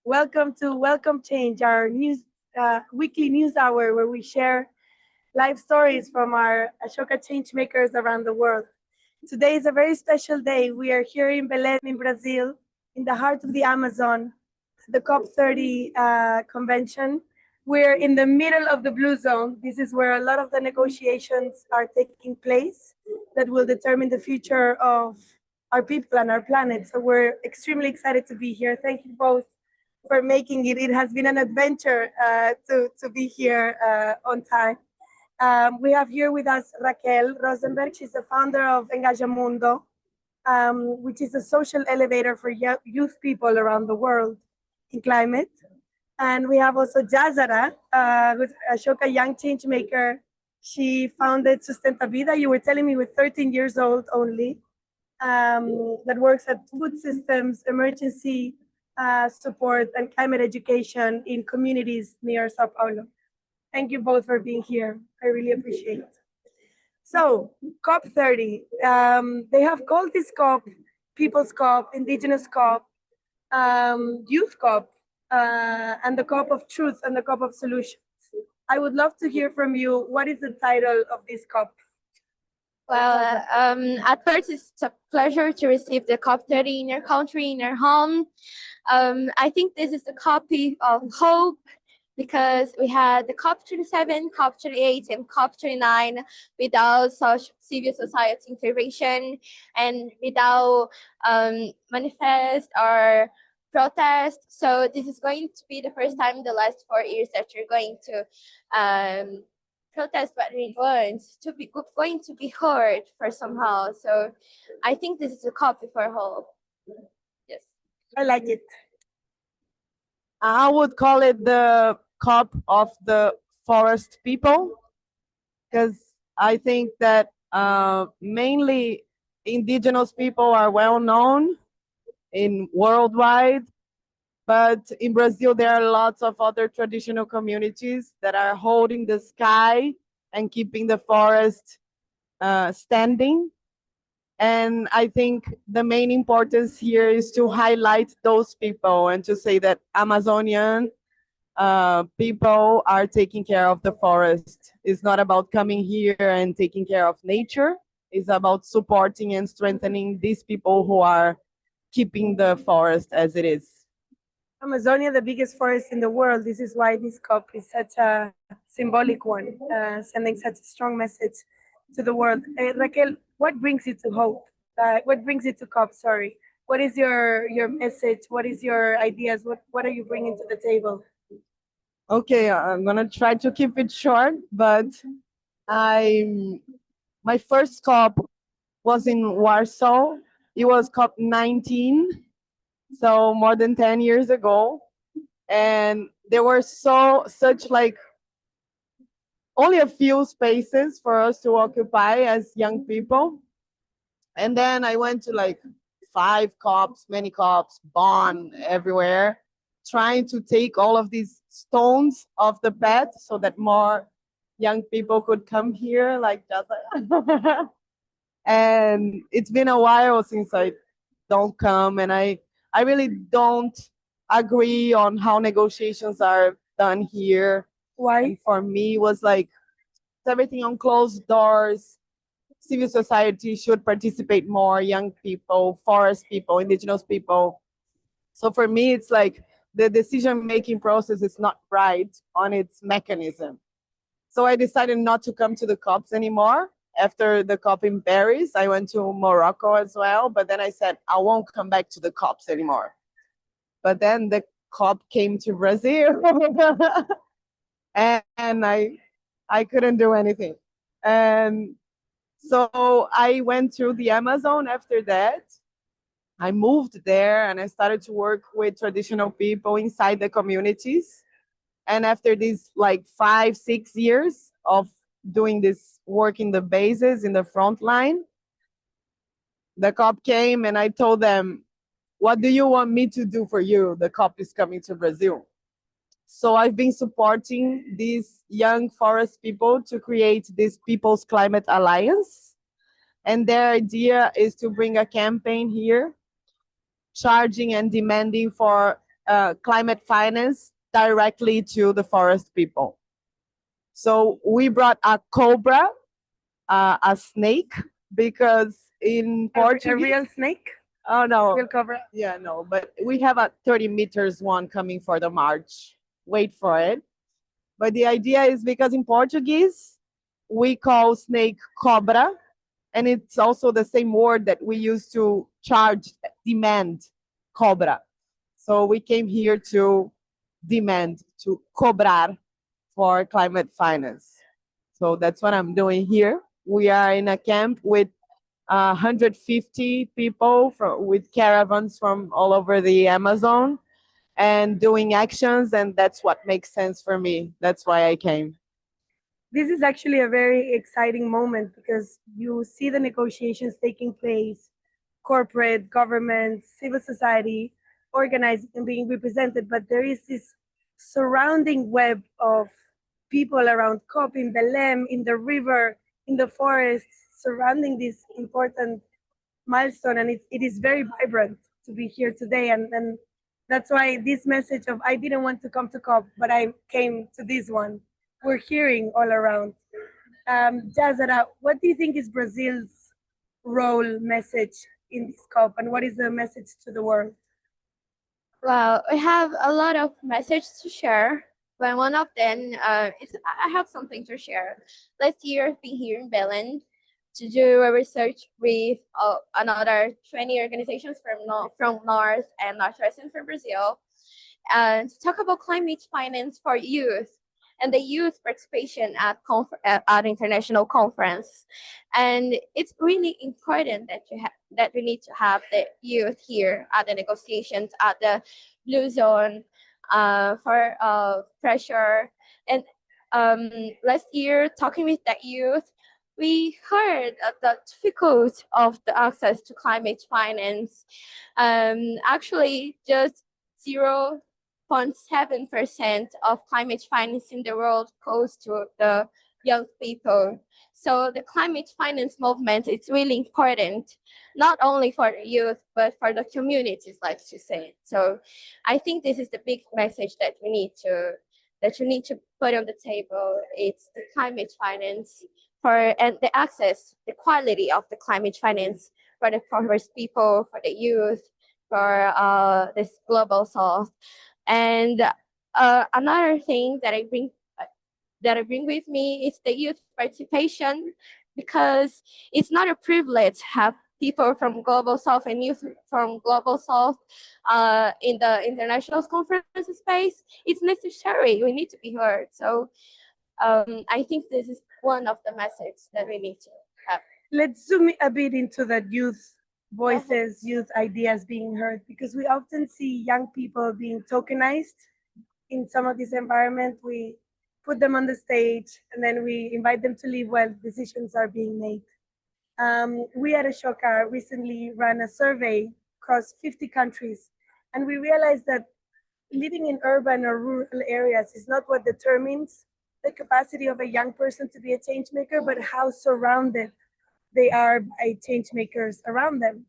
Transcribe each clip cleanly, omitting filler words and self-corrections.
Welcome to Welcome Change, our weekly news hour where we share life stories from our Ashoka Changemakers around the world. Today is a very special day. We are here in Belém, in Brazil, in the heart of the Amazon, the COP30 convention. We're in the middle of the blue zone. This is where a lot of the negotiations are taking place that will determine the future of our people and our planet. So we're extremely excited to be here. Thank you both for making it. It has been an adventure to be here on time. We have here with us Raquel Rosenberg. She's the founder of Engajamundo, which is a social elevator for youth people around the world in climate. And we have also Jazara, who's Ashoka young change maker. She founded Sustenta Vida, you were telling me, with 13 years old only, that works at food systems, emergency support, and climate education in communities near Sao Paulo. Thank you both for being here. I really appreciate it. So, COP30, they have called this COP People's COP, Indigenous COP, Youth COP, and the COP of Truth and the COP of Solutions. I would love to hear from you. What is the title of this COP? Well, at first, it's a pleasure to receive the COP30 in your country, in your home. I think this is a copy of hope because we had the COP27, COP28, and COP29 without such civil society intervention and without manifest or protest. So this is going to be the first time in the last 4 years that you're going to protest what we want to be going to be heard for somehow. So I think this is a copy for hope. Yes, I like it. I would call it the COP of the forest people, because I think that mainly indigenous people are well known in worldwide, but in Brazil there are lots of other traditional communities that are holding the sky and keeping the forest standing. And I think the main importance here is to highlight those people and to say that Amazonian people are taking care of the forest. It's not about coming here and taking care of nature. It's about supporting and strengthening these people who are keeping the forest as it is. Amazonia, the biggest forest in the world. This is why this COP is such a symbolic one, sending such a strong message to the world. Raquel, what brings you to hope? What brings you to COP? Sorry. What is your message? What is your ideas? What are you bringing to the table? Okay, I'm gonna try to keep it short, but my first COP was in Warsaw. It was COP 19, so more than 10 years ago, and there were such like only a few spaces for us to occupy as young people. And then I went to like 5 COPs, many COPs, Bonn, everywhere, trying to take all of these stones off the path so that more young people could come here, like just and it's been a while since I don't come, and I really don't agree on how negotiations are done here. Why? And for me, it was like everything on closed doors. Civil society should participate more, young people, forest people, indigenous people. So for me, it's like the decision-making process is not right on its mechanism. So I decided not to come to the COPs anymore. After the COP in Paris, I went to Morocco as well, but then I said, I won't come back to the COPs anymore. But then the COP came to Brazil and I couldn't do anything. And so I went through the Amazon after that. I moved there and I started to work with traditional people inside the communities. And after these like 5-6 years of doing this work in the bases, in the front line, the COP came and I told them, what do you want me to do for you? The COP is coming to Brazil. So I've been supporting these young forest people to create this People's Climate Alliance. And their idea is to bring a campaign here, charging and demanding for climate finance directly to the forest people. So we brought a cobra, a snake, because in A Portuguese, real snake? oh no, Real cobra? yeah, no, but we have a 30 meters one coming for the March. Wait for it. But the idea is because in Portuguese, we call snake cobra, and it's also the same word that we use to charge, demand, cobra. So we came here to demand, to cobrar for climate finance. So that's what I'm doing here. We are in a camp with 150 people with caravans from all over the Amazon and doing actions, and that's what makes sense for me. That's why I came. This is actually a very exciting moment because you see the negotiations taking place, corporate, government, civil society organizing and being represented, but there is this surrounding web of people around COP in Belém, in the river, in the forests, surrounding this important milestone. And it is very vibrant to be here today. And that's why this message of I didn't want to come to COP, but I came to this one, we're hearing all around. Jazara, what do you think is Brazil's role message in this COP, and what is the message to the world? Well, we have a lot of messages to share, but one of them is I have something to share. Last year, I've been here in Belém to do a research with another 20 organizations from North and Northwestern from Brazil, and to talk about climate finance for youth and the youth participation at international conference. And it's really important that that we need to have the youth here at the negotiations at the blue zone for pressure. And last year, talking with the youth, we heard the difficulty of the access to climate finance. Actually, just 0.7% of climate finance in the world goes to the young people. So the climate finance movement is really important, not only for the youth, but for the communities, like she said. So I think this is the big message that we need to put on the table. It's the climate finance and the access, the quality of the climate finance for the poorest people, for the youth, for this global south. And another thing that I bring with me is the youth participation, because it's not a privilege to have people from global south and youth from global south in the international conference space. It's necessary. We need to be heard. So I think this is one of the messages that we need to have. Let's zoom a bit into that youth voices, youth ideas being heard, because we often see young people being tokenized in some of this environment. We put them on the stage and then we invite them to leave while decisions are being made. We at Ashoka recently ran a survey across 50 countries, and we realized that living in urban or rural areas is not what determines the capacity of a young person to be a change maker, but how surrounded they are by change makers around them.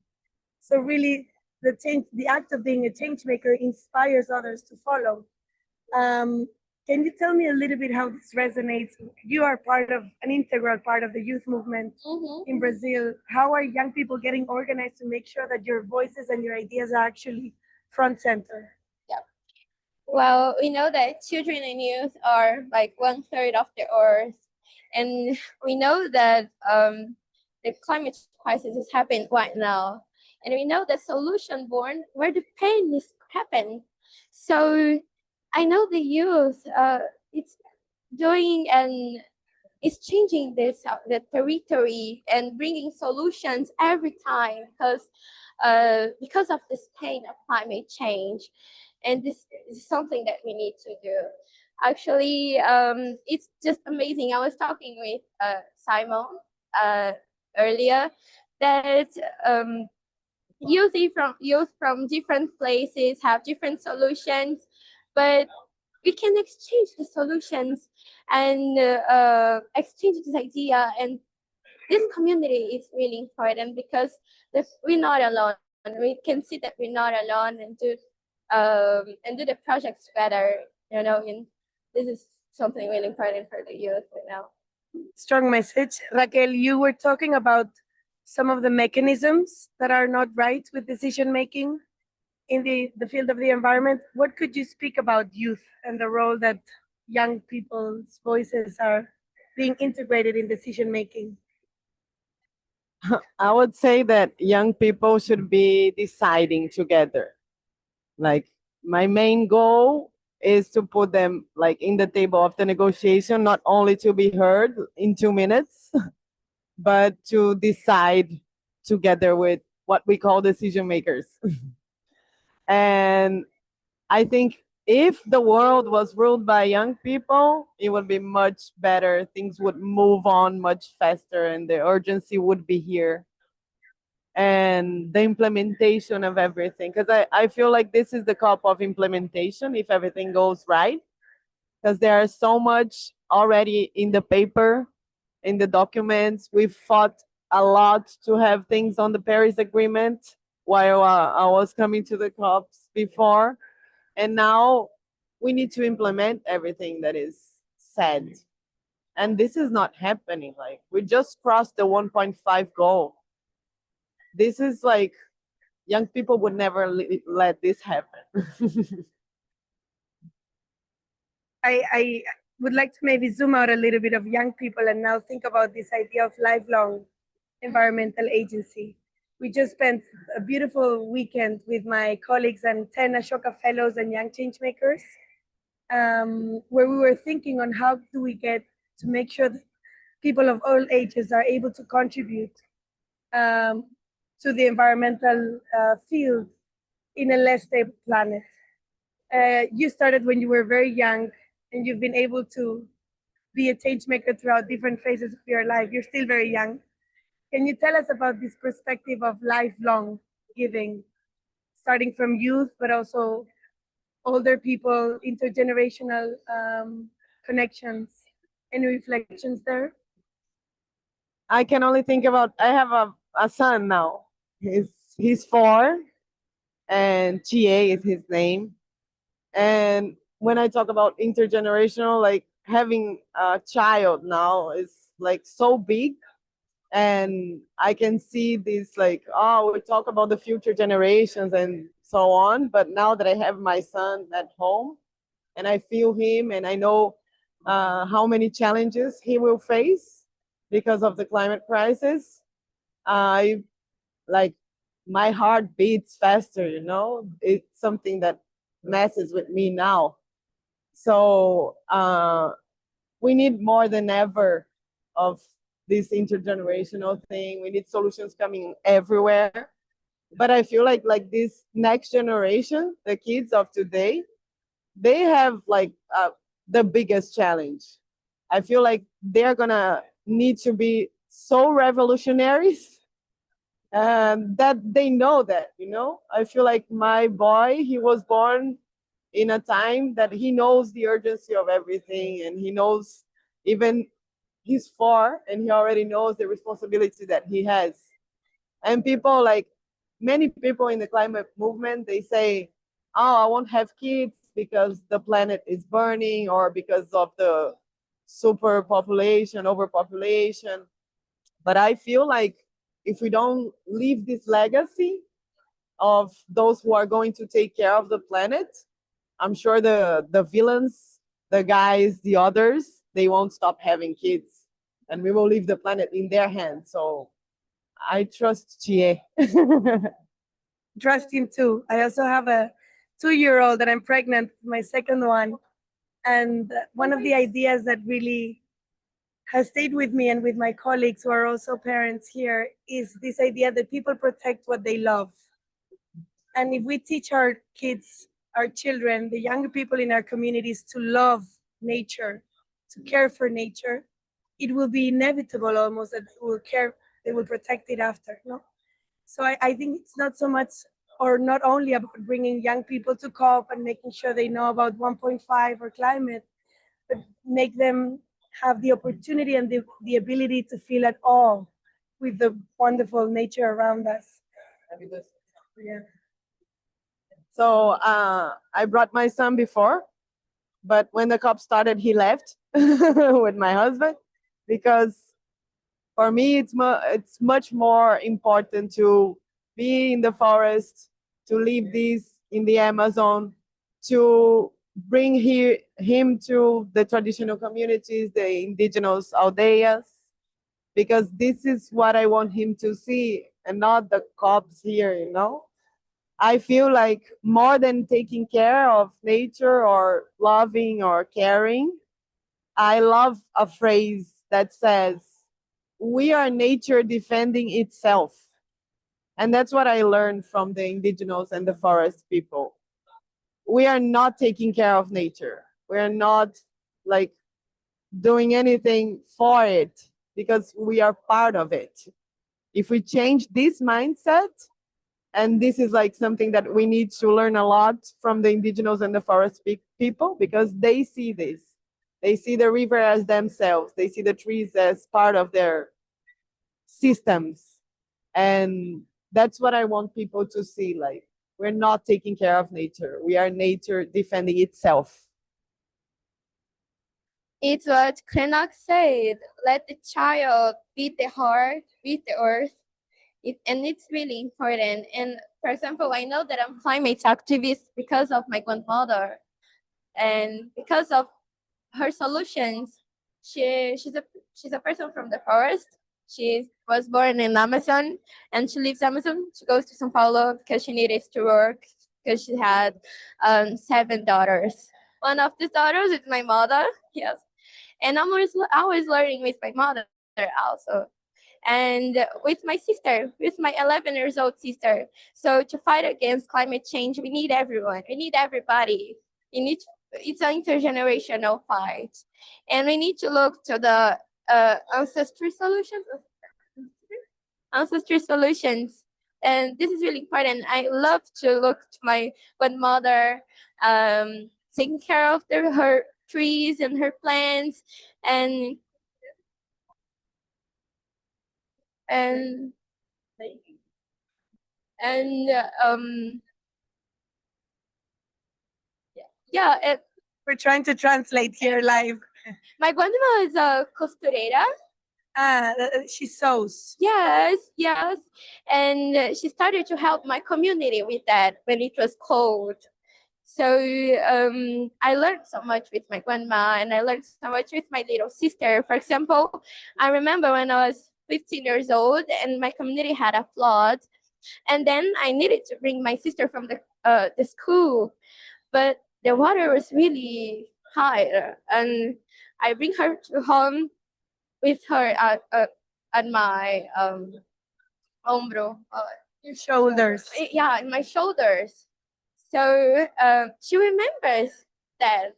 So really, the act of being a change maker inspires others to follow. Can you tell me a little bit how this resonates? You are an integral part of the youth movement in Brazil. How are young people getting organized to make sure that your voices and your ideas are actually front center? Well, we know that children and youth are like 1/3 of the earth, and we know that the climate crisis is happening right now, and we know the solution born where the pain is happening. So I know the youth, it's doing and it's changing this the territory and bringing solutions every time because of this pain of climate change. And this is something that we need to do. Actually, it's just amazing. I was talking with Simon earlier that youth from different places have different solutions, but we can exchange the solutions and exchange this idea. And this community is really important because we're not alone. We can see that we're not alone, and and do the projects together. And this is something really important for the youth right now. Strong message. Raquel, you were talking about some of the mechanisms that are not right with decision making in the field of the environment. What could you speak about youth and the role that young people's voices are being integrated in decision making? I would say that young people should be deciding together. Like, my main goal is to put them like in the table of the negotiation, not only to be heard in 2 minutes, but to decide together with what we call decision makers. And I think if the world was ruled by young people, it would be much better. Things would move on much faster and the urgency would be here. And the implementation of everything. Because I feel like this is the cup of implementation if everything goes right. Because there is so much already in the paper, in the documents. We've fought a lot to have things on the Paris Agreement while I was coming to the COPs before. And now we need to implement everything that is said. And this is not happening. Like, we just crossed the 1.5 goal. This is like, young people would never let this happen. I would like to maybe zoom out a little bit of young people and now think about this idea of lifelong environmental agency. We just spent a beautiful weekend with my colleagues and 10 Ashoka Fellows and Young Changemakers, where we were thinking on how do we get to make sure that people of all ages are able to contribute to the environmental field in a less stable planet. You started when you were very young, and you've been able to be a change maker throughout different phases of your life. You're still very young. Can you tell us about this perspective of lifelong giving, starting from youth, but also older people, intergenerational connections? Any reflections there? I can only think about, I have a son now. He's 4, and GA is his name. And when I talk about intergenerational, like, having a child now is like so big. And I can see this, like, oh, we talk about the future generations and so on. But now that I have my son at home and I feel him and I know how many challenges he will face because of the climate crisis, I like, my heart beats faster, It's something that messes with me now. So we need more than ever of this intergenerational thing. We need solutions coming everywhere. But I feel like this next generation, the kids of today, they have like the biggest challenge. I feel like they're gonna need to be so revolutionaries that they know that, I feel like my boy, he was born in a time that he knows the urgency of everything, and he knows, even he's 4 and he already knows the responsibility that he has. And people, like, many people in the climate movement, they say, oh, I won't have kids because the planet is burning or because of the superpopulation, overpopulation. But I feel like if we don't leave this legacy of those who are going to take care of the planet, I'm sure the villains, the guys, the others, they won't stop having kids, and we will leave the planet in their hands. So I trust GA. Trust him too. I also have a 2-year-old that I'm pregnant with, my second one. And one of the ideas that really has stayed with me and with my colleagues who are also parents here is this idea that people protect what they love. And if we teach our kids, our children, the younger people in our communities to love nature, to care for nature, it will be inevitable almost that they will protect it after. No? So I think it's not so much or not only about bringing young people to COP and making sure they know about 1.5 or climate, but make them have the opportunity and the ability to feel at all with the wonderful nature around us. Yeah. So I brought my son before, but when the COP started, he left with my husband because for me it's much more important to be in the forest, to leave this in the Amazon, to bring him to the traditional communities, the indigenous aldeias, because this is what I want him to see and not the cops here, you know? I feel like more than taking care of nature or loving or caring, I love a phrase that says, we are nature defending itself. And that's what I learned from the indigenous and the forest people. We are not taking care of nature. We are not like doing anything for it because we are part of it. If we change this mindset, and this is like something that we need to learn a lot from the indigenous and the forest people, because they see this. They see the river as themselves. They see the trees as part of their systems. And that's what I want people to see. Like, we're not taking care of nature. We are nature defending itself. It's what Krenak said. Let the child beat the heart, beat the earth. And it's really important. And for example, I know that I'm climate activist because of my grandmother and because of her solutions. She's a person from the forest. She was born in Amazon and she leaves Amazon. She goes to São Paulo because she needed to work because she had 7 daughters. One of these daughters is my mother. Yes, and I'm always learning with my mother also, and with my sister, with my 11 years old sister. So to fight against climate change, we need everyone. We need everybody. It's an intergenerational fight, and we need to look to the ancestry solutions. Ancestry solutions, and this is really important. I love to look to my grandmother, taking care of her trees and her plants, and and and yeah. We're trying to translate here live. My grandma is a costurera. She sews. Yes, and she started to help my community with that when it was cold. So I learned so much with my grandma, and I learned so much with my little sister. For example, I remember when I was 15 years old and my community had a flood, and then I needed to bring my sister from the school, but the water was really high, and I bring her to home with her at my hombro, Your shoulders. yeah, in my shoulders. So she remembers that.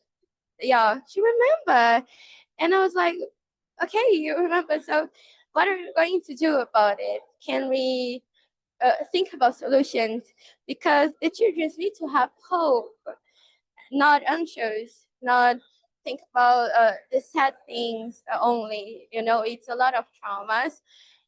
Yeah, she remember, and I was like, okay, you remember. So what are we going to do about it? Can we think about solutions? Because the children need to have hope, not anxious, not think about the sad things only. You know, it's a lot of traumas.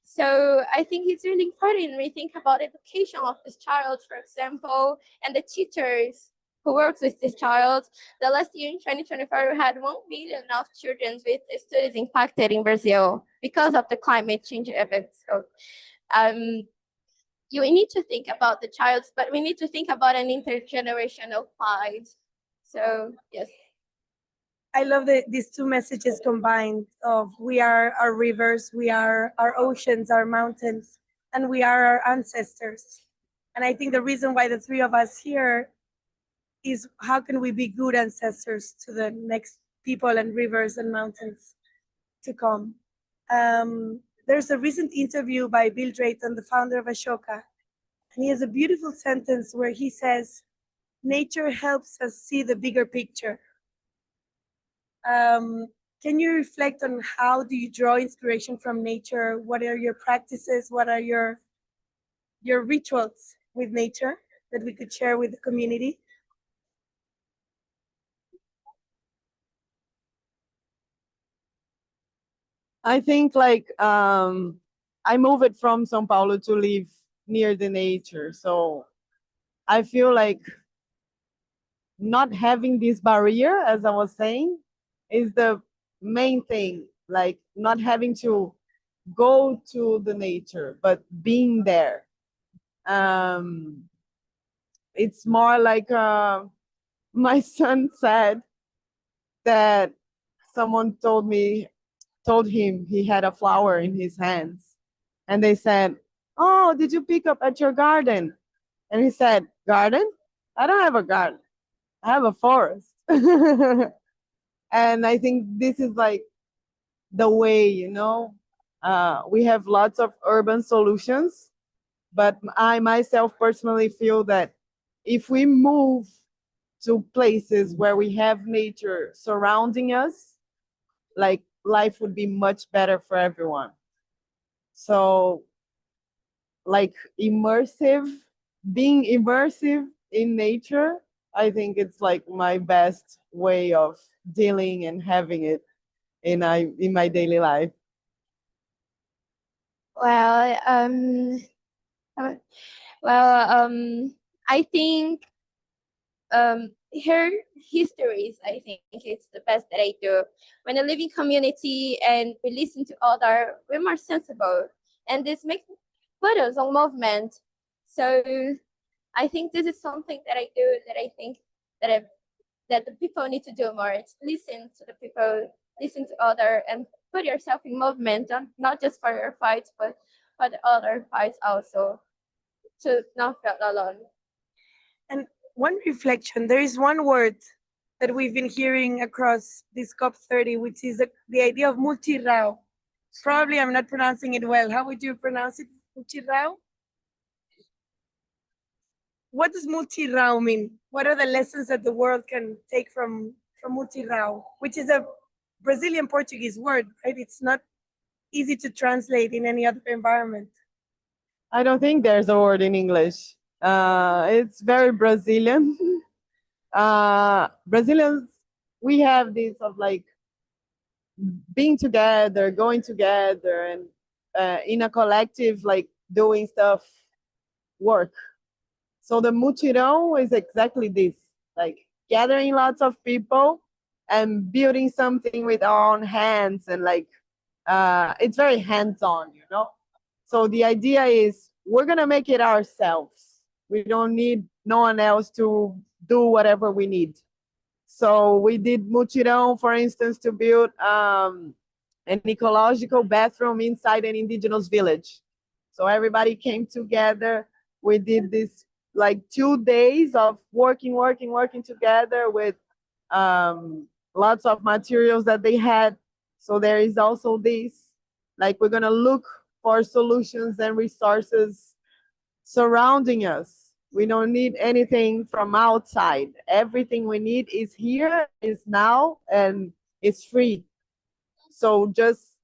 So I think it's really important we think about education of this child, for example, and the teachers who works with this child. The last year in 2024, we had 1 million of children with studies impacted in Brazil because of the climate change events. So you need to think about the child, but we need to think about an intergenerational fight. So yes. I love these two messages combined of we are our rivers, we are our oceans, our mountains, and we are our ancestors. And I think the reason why the three of us here is how can we be good ancestors to the next people and rivers and mountains to come. There's a recent interview by Bill Drayton, the founder of Ashoka, and he has a beautiful sentence where he says, nature helps us see the bigger picture. Can you reflect on how do you draw inspiration from nature? What are your practices? What are your rituals with nature that we could share with the community? I think like I moved from São Paulo to live near the nature. So I feel like not having this barrier, as I was saying, is the main thing. Like not having to go to the nature, but being there. Um, it's more like my son said that someone told him he had a flower in his hands, and they said, "Oh, did you pick up at your garden?" And he said, "Garden? I don't have a garden. I have a forest." And I think this is like the way, we have lots of urban solutions, but I myself personally feel that if we move to places where we have nature surrounding us, like life would be much better for everyone. So, like being immersive in nature, I think it's like my best way of dealing and having it in my daily life. Well, uh, I think her histories, I think it's the best that I do. When I live in community and we listen to other, we're more sensible, and this makes photos on movement. So I think this is something that I do that I think that that the people need to do more. It's listen to the people, listen to other, and put yourself in movement, not just for your fights, but for the other fights also, to not feel alone. And one reflection, there is one word that we've been hearing across this COP30, which is the idea of multirao. Probably I'm not pronouncing it well. How would you pronounce it? Multirao? What does multirao mean? What are the lessons that the world can take from multirao, which is a Brazilian Portuguese word, right? It's not easy to translate in any other environment. I don't think there's a word in English. It's very Brazilian. Brazilians, we have this of like being together, going together, and in a collective, like doing stuff, work. So the mutirão is exactly this, like gathering lots of people and building something with our own hands, and like it's very hands-on. So the idea is we're gonna make it ourselves. We don't need no one else to do whatever we need. So we did mutirão, for instance, to build an ecological bathroom inside an indigenous village. So everybody came together. We did this like 2 days of working together with lots of materials that they had. So there is also this, like we're gonna look for solutions and resources surrounding us. We don't need anything from outside. Everything we need is here, is now, and it's free. So just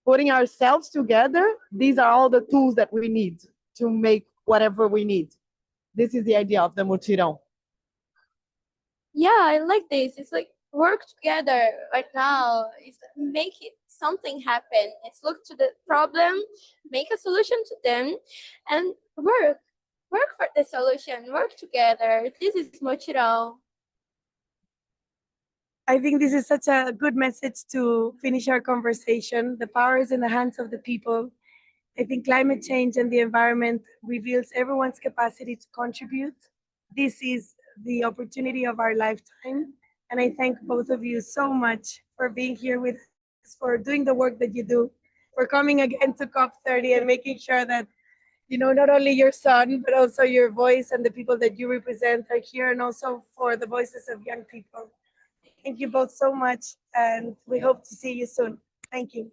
putting ourselves together, these are all the tools that we need to make whatever we need. This is the idea of the mutirão. Yeah, I like this. It's like work together right now. It's make it something happen. It's look to the problem, make a solution to them, and work for the solution. Work together. This is Mochiro. I think this is such a good message to finish our conversation. The power is in the hands of the people. I think climate change and the environment reveals everyone's capacity to contribute. This is the opportunity of our lifetime. And I thank both of you so much for being here with us, for doing the work that you do, for coming again to COP30 and making sure that, not only your son, but also your voice and the people that you represent are here, and also for the voices of young people. Thank you both so much, and we hope to see you soon. Thank you.